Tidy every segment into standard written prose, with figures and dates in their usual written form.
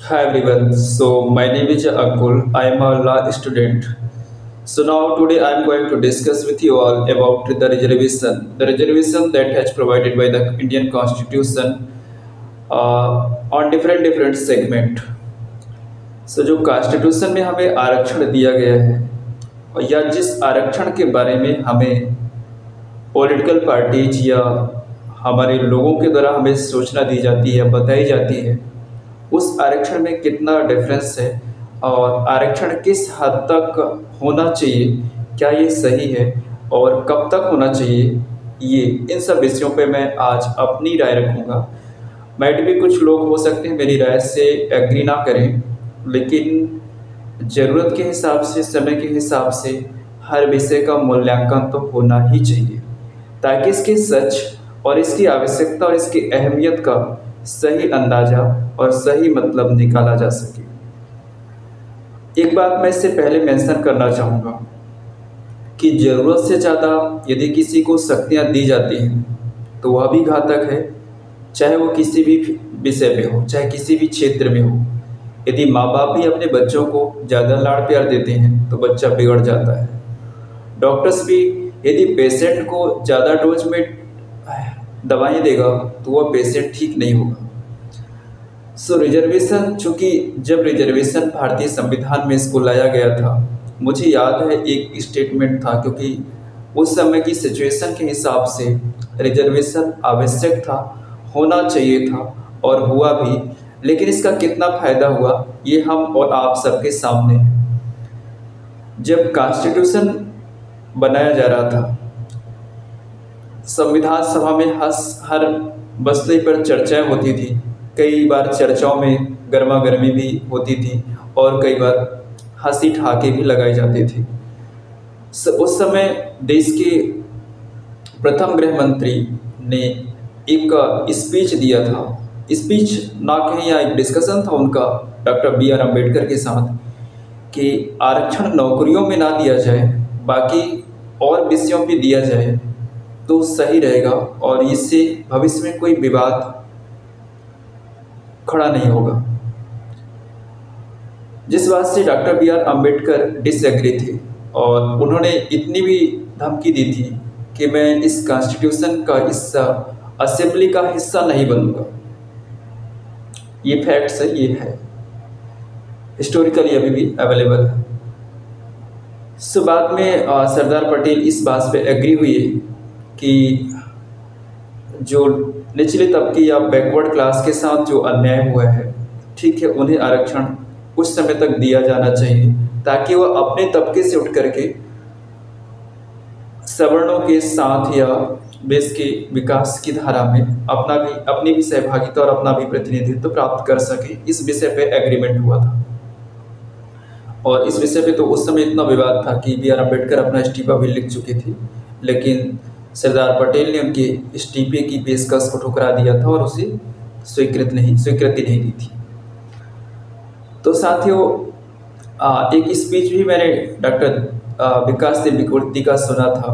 Hi everyone. So my name is Akul. I am a law student. So now today I am going to discuss with you all about the reservation. The reservation that has provided by the Indian Constitution on different segment. So जो constitution में हमें आरक्षण दिया गया है और या जिस आरक्षण के बारे में हमें पॉलिटिकल पार्टीज या हमारे लोगों के द्वारा हमें सूचना दी जाती है, बताई जाती है, उस आरक्षण में कितना डिफरेंस है और आरक्षण किस हद तक होना चाहिए, क्या ये सही है और कब तक होना चाहिए, ये इन सब विषयों पे मैं आज अपनी राय रखूँगा। मैट भी कुछ लोग हो सकते हैं मेरी राय से एग्री ना करें, लेकिन ज़रूरत के हिसाब से, समय के हिसाब से हर विषय का मूल्यांकन तो होना ही चाहिए ताकि इसके सच और इसकी आवश्यकता और इसकी अहमियत का सही अंदाज़ा और सही मतलब निकाला जा सके। एक बात मैं इससे पहले मेंशन करना चाहूँगा कि ज़रूरत से ज़्यादा यदि किसी को शक्तियाँ दी जाती हैं तो वह भी घातक है, चाहे वो किसी भी विषय में हो, चाहे किसी भी क्षेत्र में हो। यदि माँ बाप भी अपने बच्चों को ज़्यादा लाड़ प्यार देते हैं तो बच्चा बिगड़ जाता है। डॉक्टर्स भी यदि पेशेंट को ज़्यादा डोज में दवाएं देगा तो वह पेशेंट ठीक नहीं होगा। सो रिजर्वेशन, चूँकि जब रिजर्वेशन भारतीय संविधान में इसको लाया गया था, मुझे याद है एक स्टेटमेंट था, क्योंकि उस समय की सिचुएशन के हिसाब से रिजर्वेशन आवश्यक था, होना चाहिए था और हुआ भी। लेकिन इसका कितना फ़ायदा हुआ ये हम और आप सबके सामने है। जब कॉन्स्टिट्यूशन बनाया जा रहा था, संविधान सभा में हर मसले पर चर्चाएं होती थी। कई बार चर्चाओं में गर्मा गर्मी भी होती थी और कई बार हंसी ठहाके भी लगाए जाते थे। उस समय देश के प्रथम गृह मंत्री ने एक स्पीच दिया था। स्पीच ना कहें या एक डिस्कशन था उनका डॉक्टर बी आर अम्बेडकर के साथ कि आरक्षण नौकरियों में ना दिया जाए, बाकी और विषयों पे दिया जाए तो सही रहेगा और इससे भविष्य में कोई विवाद खड़ा नहीं होगा। जिस बात से doctor B R Ambedkar disagree थे और उन्होंने इतनी भी धमकी दी थी कि मैं इस कॉन्स्टिट्यूशन का हिस्सा, असेंबली का हिस्सा नहीं बनूंगा। ये फैक्ट्स है, ये है, हिस्टोरिकली अभी भी अवेलेबल है। सो बाद में सरदार पटेल इस बात पे एग्री हुए कि जो निचले तबके या बैकवर्ड क्लास के साथ जो अन्याय हुआ है, ठीक है, उन्हें आरक्षण कुछ समय तक दिया जाना चाहिए ताकि वह अपने तबके से उठ करके सवर्णों के साथ या देश के विकास की धारा में अपनी भी सहभागिता और अपना भी प्रतिनिधित्व प्राप्त कर सके। इस विषय पे एग्रीमेंट हुआ था और इस विषय पे तो उस समय इतना विवाद था कि बी आर अम्बेडकर अपना इस्तीफा भी लिख चुके थे, लेकिन सरदार पटेल ने उनके इस्तीफे की पेशकश को ठुकरा दिया था और उसे स्वीकृति नहीं दी थी। तो साथियों, एक स्पीच भी मैंने डॉक्टर विकास देव विकृति का सुना था।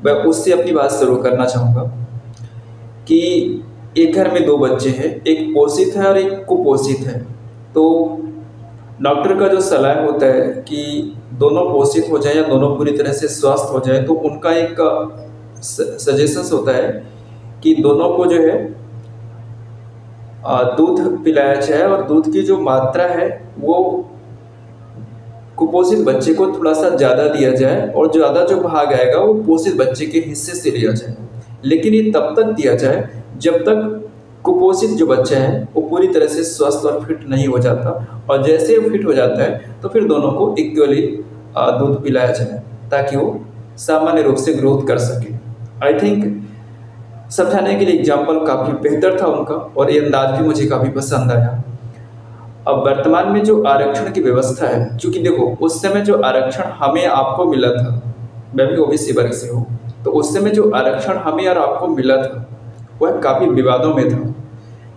मैं उससे अपनी बात शुरू करना चाहूँगा कि एक घर में दो बच्चे हैं, एक पोषित है और एक कुपोषित है। तो डॉक्टर का जो सलाह होता है कि दोनों पोषित हो जाए या दोनों पूरी तरह से स्वस्थ हो जाए, तो उनका एक सजेशंस होता है कि दोनों को जो है दूध पिलाया जाए और दूध की जो मात्रा है वो कुपोषित बच्चे को थोड़ा सा ज़्यादा दिया जाए और ज़्यादा जो भाग आएगा वो पोषित बच्चे के हिस्से से लिया जाए। लेकिन ये तब तक दिया जाए जब तक कुपोषित जो बच्चा है वो पूरी तरह से स्वस्थ और फिट नहीं हो जाता, और जैसे वो फिट हो जाता है तो फिर दोनों को इक्वली दूध पिलाया जाए ताकि वो सामान्य रूप से ग्रोथ कर सके। आई थिंक समझाने के लिए एग्जाम्पल काफ़ी बेहतर था उनका और ये अंदाज भी मुझे काफ़ी पसंद आया। अब वर्तमान में जो आरक्षण की व्यवस्था है, चूँकि देखो उस समय जो आरक्षण हमें आपको मिला था, मैं भी ओबीसी वर्ग से हूँ, तो उस समय जो आरक्षण हमें और आपको मिला था वह काफ़ी विवादों में था।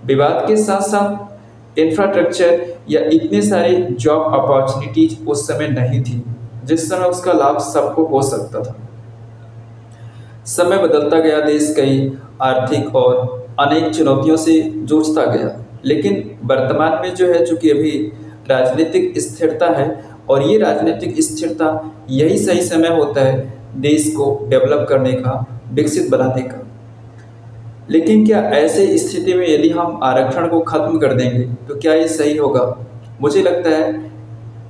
विवाद के साथ साथ इंफ्रास्ट्रक्चर या इतने सारे जॉब अपॉर्चुनिटीज उस समय नहीं थी जिस समय उसका लाभ सबको हो सकता था। समय बदलता गया, देश कई आर्थिक और अनेक चुनौतियों से जूझता गया। लेकिन वर्तमान में जो है, चूंकि अभी राजनीतिक स्थिरता है, और ये राजनीतिक स्थिरता यही सही समय होता है देश को डेवलप करने का, विकसित बनाने का। लेकिन क्या ऐसे स्थिति में यदि हम आरक्षण को खत्म कर देंगे तो क्या ये सही होगा? मुझे लगता है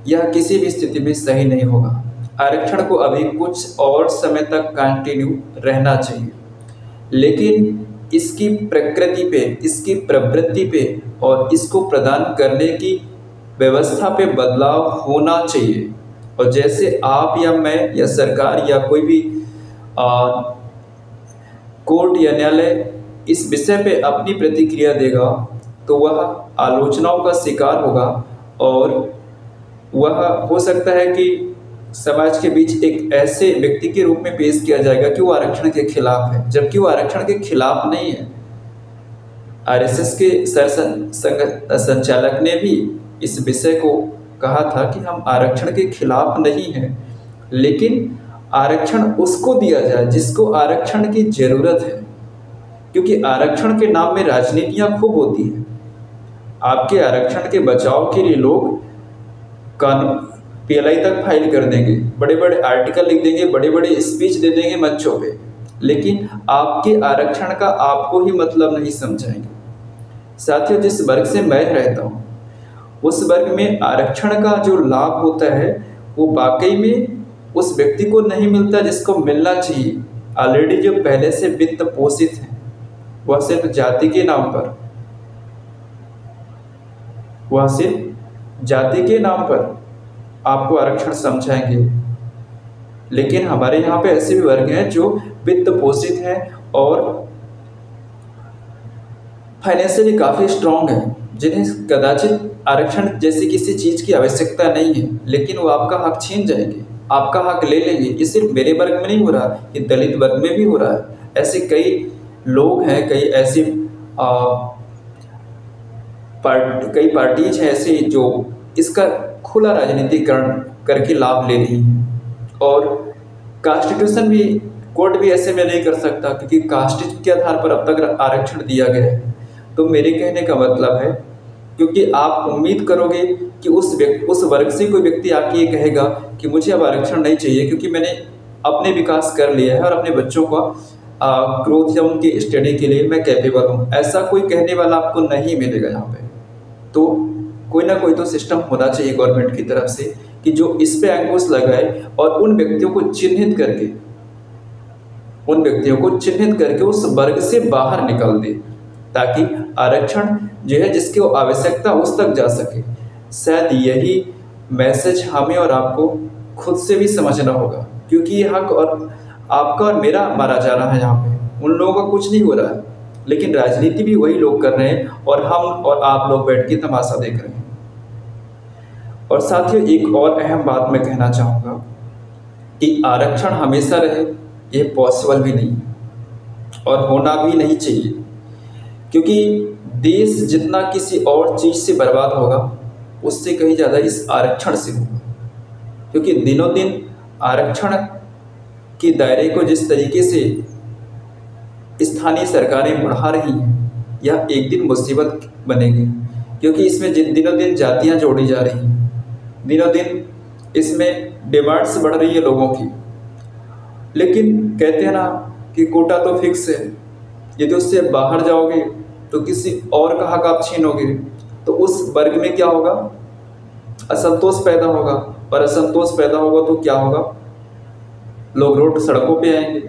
यह किसी भी स्थिति में सही नहीं होगा। आरक्षण को अभी कुछ और समय तक कंटिन्यू रहना चाहिए, लेकिन इसकी प्रकृति पे, इसकी प्रवृत्ति पे और इसको प्रदान करने की व्यवस्था पे बदलाव होना चाहिए। और जैसे आप या मैं या सरकार या कोई भी कोर्ट या न्यायालय इस विषय पे अपनी प्रतिक्रिया देगा तो वह आलोचनाओं का शिकार होगा, और वह हो सकता है कि समाज के बीच एक ऐसे व्यक्ति के रूप में पेश किया जाएगा कि वो आरक्षण के खिलाफ है, जबकि वो आरक्षण के खिलाफ नहीं है। आरएसएस के संचालक ने भी इस विषय को कहा था कि हम आरक्षण के खिलाफ नहीं हैं, लेकिन आरक्षण उसको दिया जाए जिसको आरक्षण की जरूरत है, क्योंकि आरक्षण के नाम में राजनीतियां खूब होती हैं। आपके आरक्षण के बचाव के लिए लोग कानून पीएलआई तक फाइल कर देंगे, बड़े बड़े आर्टिकल लिख देंगे, बड़े बड़े स्पीच दे देंगे मंचों पे, लेकिन आपके आरक्षण का आपको ही मतलब नहीं समझाएंगे। साथियों, जिस वर्ग से मैं रहता हूँ उस वर्ग में आरक्षण का जो लाभ होता है वो वाकई में उस व्यक्ति को नहीं मिलता जिसको मिलना चाहिए। ऑलरेडी जो पहले से वित्त पोषित है, वह सिर्फ जाति के नाम पर, वह सिर्फ जाति के नाम पर आपको आरक्षण समझाएंगे। लेकिन हमारे यहाँ पे ऐसे भी वर्ग हैं जो वित्त पोषित हैं और फाइनेंशियली काफ़ी स्ट्रांग हैं, जिन्हें कदाचित आरक्षण जैसी किसी चीज़ की आवश्यकता नहीं है, लेकिन वो आपका हक छीन जाएंगे, आपका हक ले लेंगे। ये सिर्फ मेरे वर्ग में नहीं हो रहा, ये दलित वर्ग में भी हो रहा है। ऐसे कई लोग हैं, कई ऐसी कई पार्टीज हैं ऐसे जो इसका खुला राजनीतिकरण करके लाभ ले रही हैं। और कॉन्स्टिट्यूशन भी, कोर्ट भी ऐसे में नहीं कर सकता, क्योंकि कास्ट के आधार पर अब तक आरक्षण दिया गया है। तो मेरे कहने का मतलब है, क्योंकि आप उम्मीद करोगे कि उस वर्ग से कोई व्यक्ति आके ये कहेगा कि मुझे अब आरक्षण नहीं चाहिए क्योंकि मैंने अपने विकास कर लिया है और अपने बच्चों का ग्रोथ या उनकी स्टडी के लिए मैं कैपेबल हूँ, ऐसा कोई कहने वाला आपको नहीं मिलेगा यहाँ पे। तो कोई ना कोई तो सिस्टम होना चाहिए गवर्नमेंट की तरफ से कि जो इस पे अंकुश लगाए और उन व्यक्तियों को चिन्हित करके उस वर्ग से बाहर निकाल दे, ताकि आरक्षण जो है जिसकी आवश्यकता उस तक जा सके। शायद यही मैसेज हमें और आपको खुद से भी समझना होगा, क्योंकि ये हक और आपका और मेरा मारा जा रहा है यहाँ पे, उन लोगों का कुछ नहीं हो रहा है, लेकिन राजनीति भी वही लोग कर रहे हैं और हम और आप लोग बैठ के तमाशा देख रहे हैं। और साथियों, एक और अहम बात मैं कहना चाहूँगा कि आरक्षण हमेशा रहे ये पॉसिबल भी नहीं और होना भी नहीं चाहिए, क्योंकि देश जितना किसी और चीज़ से बर्बाद होगा उससे कहीं ज़्यादा इस आरक्षण से होगा। क्योंकि दिनों दिन आरक्षण के दायरे को जिस तरीके से स्थानीय सरकारें बढ़ा रही हैं, यह एक दिन मुसीबत बनेगी, क्योंकि इसमें दिनों दिन जातियां जोड़ी जा रही हैं, दिनों दिन इसमें डिमांड्स बढ़ रही है लोगों की। लेकिन कहते हैं ना कि कोटा तो फिक्स है, यदि उससे बाहर जाओगे तो किसी और का हक आप छीनोगे, तो उस वर्ग में क्या होगा? असंतोष पैदा होगा, और असंतोष पैदा होगा तो क्या होगा? लोग रोड सड़कों पे आएंगे।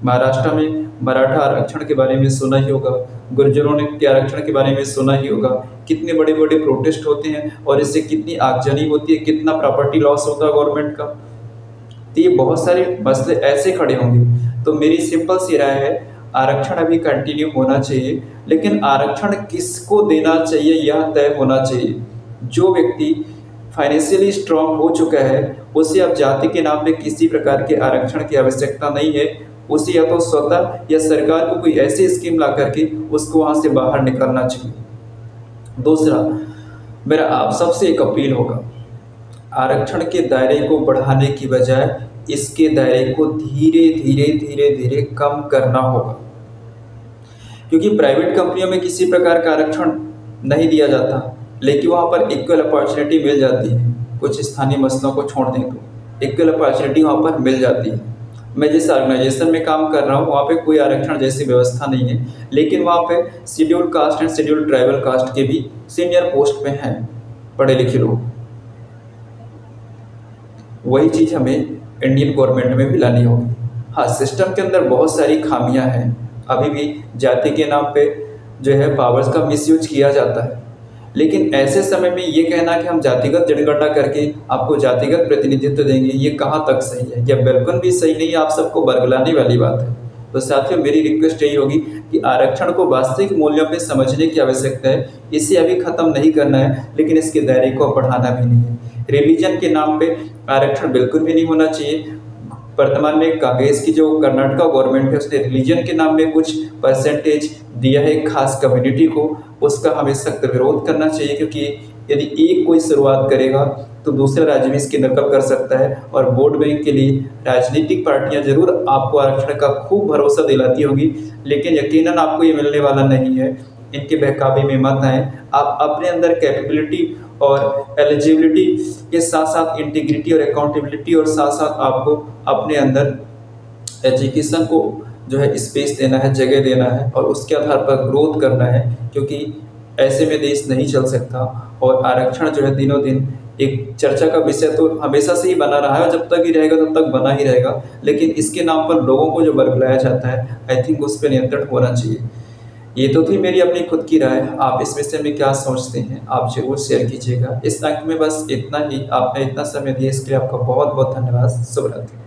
महाराष्ट्र में मराठा आरक्षण के बारे में सुना ही होगा, गुर्जरों ने के आरक्षण के बारे में सुना ही होगा, कितने बड़े बड़े प्रोटेस्ट होते हैं और इससे कितनी आगजनी होती है, कितना प्रॉपर्टी लॉस होता है गवर्नमेंट का। तो ये बहुत सारे मसले ऐसे खड़े होंगे। तो मेरी सिंपल सी राय है, आरक्षण अभी कंटिन्यू होना चाहिए, लेकिन आरक्षण किसको देना चाहिए यह तय होना चाहिए। जो व्यक्ति फाइनेंशियली स्ट्रांग हो चुका है उसे अब जाति के नाम पे किसी प्रकार के आरक्षण की आवश्यकता नहीं है, उसे या तो स्वतः या सरकार को कोई ऐसी स्कीम ला करके उसको वहाँ से बाहर निकलना चाहिए। दूसरा, मेरा आप सबसे एक अपील होगा, आरक्षण के दायरे को बढ़ाने की बजाय इसके दायरे को धीरे धीरे कम करना होगा, क्योंकि प्राइवेट कंपनियों में किसी प्रकार का आरक्षण नहीं दिया जाता, लेकिन वहाँ पर इक्वल अपॉर्चुनिटी मिल जाती है। कुछ स्थानीय मसलों को छोड़ दें तो इक्वल अपॉर्चुनिटी वहाँ पर मिल जाती है। मैं जिस ऑर्गेनाइजेशन में काम कर रहा हूँ वहाँ पे कोई आरक्षण जैसी व्यवस्था नहीं है, लेकिन वहाँ पे scheduled caste and scheduled tribal caste के भी सीनियर पोस्ट पे हैं पढ़े लिखे लोग। वही चीज़ हमें इंडियन गवर्नमेंट में भी लानी होगी। हाँ, सिस्टम के अंदर बहुत सारी खामियां हैं। अभी भी जाति के नाम पे जो है पावर्स का मिसयूज किया जाता है, लेकिन ऐसे समय में ये कहना कि हम जातिगत जनगणना करके आपको जातिगत प्रतिनिधित्व देंगे, ये कहाँ तक सही है? यह बिल्कुल भी सही नहीं है, आप सबको बरगलाने वाली बात है। तो साथियों, मेरी रिक्वेस्ट यही होगी कि आरक्षण को वास्तविक मूल्यों पे समझने की आवश्यकता है। इसे अभी खत्म नहीं करना है, लेकिन इसके दायरे को बढ़ाना भी नहीं है। रिलीजन के नाम पे आरक्षण बिल्कुल भी नहीं होना चाहिए। वर्तमान में कांग्रेस की जो कर्नाटका गवर्नमेंट है उसने रिलीजन के नाम में कुछ परसेंटेज दिया है खास कम्युनिटी को, उसका हमें सख्त विरोध करना चाहिए, क्योंकि यदि एक कोई शुरुआत करेगा तो दूसरा राज्य भी इसकी नकल कर सकता है। और वोट बैंक के लिए राजनीतिक पार्टियां जरूर आपको आरक्षण का खूब भरोसा दिलाती होगी, लेकिन यकीनन आपको ये मिलने वाला नहीं है। इनके बहकावे में मत आए। आप अपने अंदर कैपेबिलिटी और एलिजिबिलिटी के साथ साथ इंटीग्रिटी और अकाउंटेबिलिटी और साथ साथ आपको अपने अंदर एजुकेशन को जो है स्पेस देना है, जगह देना है और उसके आधार पर ग्रोथ करना है, क्योंकि ऐसे में देश नहीं चल सकता। और आरक्षण जो है दिनों दिन एक चर्चा का विषय तो हमेशा से ही बना रहा है, जब तक ही रहेगा तब तक बना ही रहेगा, लेकिन इसके नाम पर लोगों को जो बरगलाया जाता है, आई थिंक उस पर नियंत्रण होना चाहिए। ये तो थी मेरी अपनी खुद की राय। आप इस विषय में क्या सोचते हैं, आप जरूर शेयर कीजिएगा। इस अंक में बस इतना ही। आपने इतना समय दिया इसके लिए आपका बहुत बहुत धन्यवाद। शुभ रात्रि।